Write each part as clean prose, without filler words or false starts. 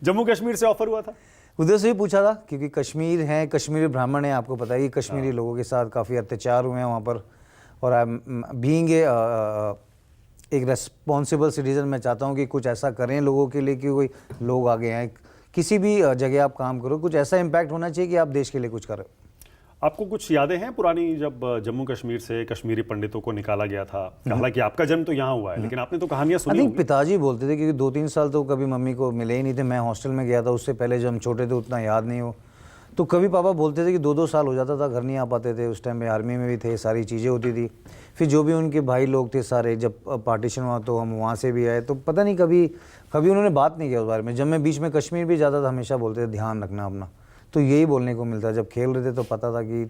जम्मू कश्मीर से ऑफर हुआ था? उधर से ही पूछा था, क्योंकि कश्मीर है, कश्मीरी ब्राह्मण है, आपको पता है कि कश्मीरी लोगों के साथ काफ़ी अत्याचार हुए हैं वहाँ पर। और आई बीइंग एक रेस्पॉन्सिबल सिटीजन, मैं चाहता हूँ कि कुछ ऐसा करें लोगों के लिए कि कोई लोग आगे आए। किसी भी जगह आप काम करो, कुछ ऐसा इम्पैक्ट होना चाहिए कि आप देश के लिए कुछ करें। आपको कुछ यादें हैं पुरानी, जब जम्मू कश्मीर से कश्मीरी पंडितों को निकाला गया था? हालांकि आपका जन्म तो यहाँ हुआ है, लेकिन आपने तो कहानियां सुनी होंगी। पिताजी बोलते थे, क्योंकि 2-3 साल तो कभी मम्मी को मिले ही नहीं थे। मैं हॉस्टल में गया था, उससे पहले जब हम छोटे थे उतना याद नहीं हो। तो कभी पापा बोलते थे कि 2-2 साल हो जाता था, घर नहीं आ पाते थे। उस टाइम में आर्मी में भी थे, सारी चीज़ें होती थी। फिर जो भी उनके भाई लोग थे सारे, जब पार्टीशन हुआ तो हम वहाँ से भी आए। तो पता नहीं कभी उन्होंने बात नहीं किया उस बारे में। जब मैं बीच में कश्मीर भी जाता था, हमेशा बोलते थे ध्यान रखना अपना। तो यही बोलने को मिलता। जब खेल रहे थे तो पता था कि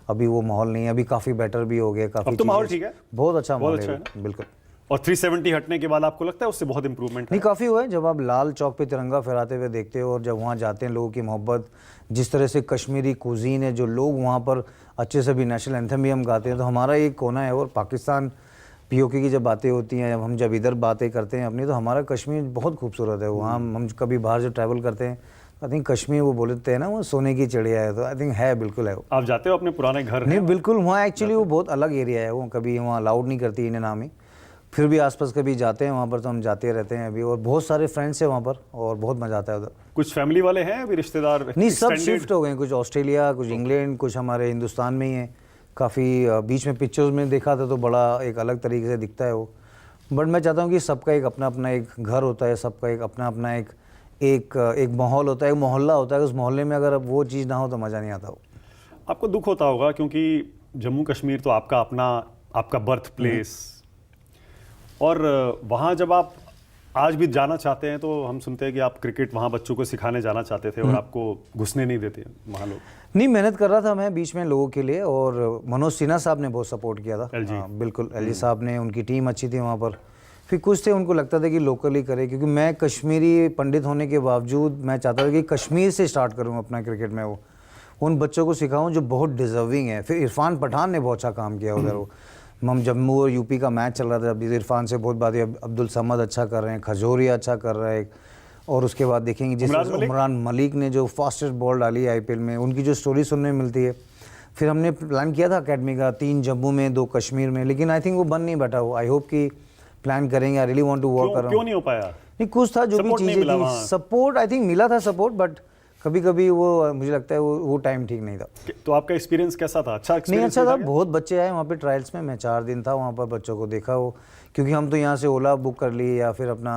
अभी वो माहौल नहीं है, अभी काफ़ी बेटर भी हो गया, काफ़ी। अब तो माहौल ठीक है, बहुत अच्छा माहौल अच्छा है, बिल्कुल। और 370 हटने के बाद आपको लगता है उससे बहुत इंप्रूवमेंट है? नहीं, काफ़ी हुआ है। जब आप लाल चौक पे तिरंगा फहराते हुए देखते हो और जब वहाँ जाते हैं, लोगों की मोहब्बत, जिस तरह से कश्मीरी कुजीन है, जो लोग वहाँ पर अच्छे से भी नेशनल एंथम भी हम गाते हैं। तो हमारा एक कोना है। और पाकिस्तान पीओके की जब बातें होती हैं, जब इधर बातें करते हैं अपनी, तो हमारा कश्मीर बहुत खूबसूरत है। वहाँ हम कभी बाहर जो ट्रैवल करते हैं, आई थिंक कश्मीर वो बोलते हैं ना, वो सोने की चिड़िया है। तो आई थिंक है, बिल्कुल है वो। आप जाते हो अपने पुराने घर? नहीं, बिल्कुल। वहाँ एक्चुअली वो बहुत अलग एरिया है। वो कभी वहाँ अलाउड नहीं करती इन्हें नामी। फिर भी आसपास कभी जाते हैं वहाँ पर, तो हम जाते रहते हैं अभी। और बहुत सारे फ्रेंड्स हैं वहाँ पर, और बहुत मज़ा आता है उधर। कुछ फैमिली वाले हैं अभी, रिश्तेदार? नहीं, सब शिफ्ट हो गए। कुछ ऑस्ट्रेलिया, कुछ इंग्लैंड, कुछ हमारे हिंदुस्तान में ही हैं। काफ़ी बीच में पिक्चर्स में देखा था तो बड़ा एक अलग तरीके से दिखता है वो। बट मैं चाहता हूँ कि सबका एक अपना अपना एक घर होता है, सबका एक अपना अपना एक माहौल होता है, एक मोहल्ला होता है। उस मोहल्ले में अगर वो चीज़ ना हो तो मज़ा नहीं आता हो। आपको दुख होता होगा, क्योंकि जम्मू कश्मीर तो आपका अपना, आपका बर्थ प्लेस। और वहाँ जब आप आज भी जाना चाहते हैं तो हम सुनते हैं कि आप क्रिकेट वहाँ बच्चों को सिखाने जाना चाहते थे और आपको घुसने नहीं देते वहाँ लोग। नहीं, मेहनत कर रहा था मैं बीच में लोगों के लिए। और मनोज सिन्हा साहब ने बहुत सपोर्ट किया था। हाँ, बिल्कुल। एलजी साहब ने, उनकी टीम अच्छी थी वहाँ पर। फिर कुछ थे, उनको लगता था कि लोकल ही करे, क्योंकि मैं कश्मीरी पंडित होने के बावजूद मैं चाहता था कि कश्मीर से स्टार्ट करूँ अपना क्रिकेट में। वो उन बच्चों को सिखाऊँ जो बहुत डिजर्विंग है। फिर इरफान पठान ने बहुत अच्छा काम किया उधर। वो हम जम्मू और यूपी का मैच चल रहा था, अभी इरफान से बहुत बात है। अब्दुल समद अच्छा कर रहे हैं, खजूरिया अच्छा कर रहा है। और उसके बाद देखेंगे जिस उमरान मलिक ने जो फास्टेस्ट बॉल डाली आईपीएल में, उनकी जो स्टोरी सुनने मिलती है। फिर हमने प्लान किया था अकेडमी का, 3 जम्मू में, 2 कश्मीर में, लेकिन आई थिंक वो बन नहीं बैठा। वो आई होप कि प्लान करेंगे। I really want to work कर रहा हूं। क्यों नहीं हो पाया? नहीं, कुछ था, जो भी चीज़ें थी, सपोर्ट आई थिंक मिला था सपोर्ट, बट कभी कभी वो मुझे लगता है वो टाइम ठीक नहीं था। तो आपका एक्सपीरियंस कैसा था? अच्छा एक्सपीरियंस? नहीं, अच्छा था। बहुत बच्चे आए वहाँ पे ट्रायल्स में। मैं 4 दिन था वहाँ पर, बच्चों को देखा। वो क्योंकि हम तो यहाँ से ओला बुक कर ली या फिर अपना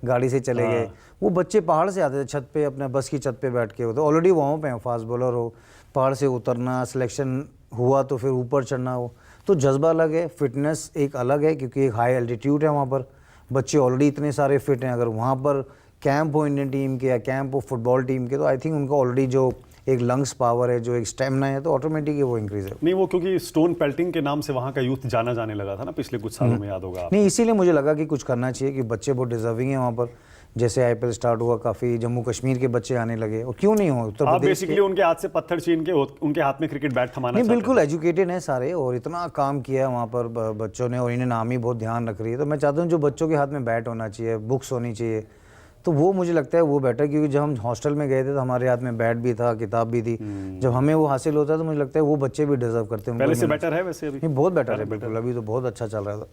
गाड़ी से चले गए। वो बच्चे पहाड़ से आते थे, छत पे, अपने बस की छत पे बैठ के। होते ऑलरेडी वहाँ पे फास्ट बॉलर हो, पहाड़ से उतरना, सिलेक्शन हुआ तो फिर ऊपर चढ़ना हो, तो जज्बा अलग है, फिटनेस एक अलग है, क्योंकि एक हाई एल्टीट्यूड है वहाँ पर। बच्चे ऑलरेडी इतने सारे फिट हैं। अगर वहाँ पर कैंप हो इंडियन टीम के या कैंप हो फुटबॉल टीम के, तो आई थिंक उनका ऑलरेडी जो एक लंग्स पावर है, जो एक स्टेमिना है, तो ऑटोमेटिक वो इंक्रीज है। नहीं, वो क्योंकि स्टोन पेल्टिंग के नाम से वहाँ का यूथ जाना जाने लगा था ना पिछले कुछ सालों में, याद होगा। नहीं, इसीलिए मुझे लगा कि कुछ करना चाहिए, कि बच्चे बहुत डिजर्विंग हैं वहाँ पर। जैसे आईपीएल स्टार्ट हुआ, काफ़ी जम्मू कश्मीर के बच्चे आने लगे, और क्यों नहीं हो उत्तर प्रदेश के। बेसिकली उनके हाथ से पत्थर छीन के उनके हाथ में क्रिकेट बैट थमाना। नहीं, बिल्कुल एजुकेटेड हैं सारे, और इतना काम किया है वहाँ पर बच्चों ने, और इन्हें नाम ही बहुत ध्यान रख रही है। तो मैं चाहता हूँ जो बच्चों के हाथ में बैट होना चाहिए, बुक्स होनी चाहिए, तो वो मुझे लगता है वो बेटर। क्योंकि जब हम हॉस्टल में गए थे तो हमारे हाथ में बैट भी था, किताब भी थी। जब हमें वो हासिल होता है तो मुझे लगता है वो बच्चे भी डिजर्व करते हैं। पहले से बेटर है वैसे अभी? बहुत बेटर है, बिल्कुल। अभी तो बहुत अच्छा चल रहा था।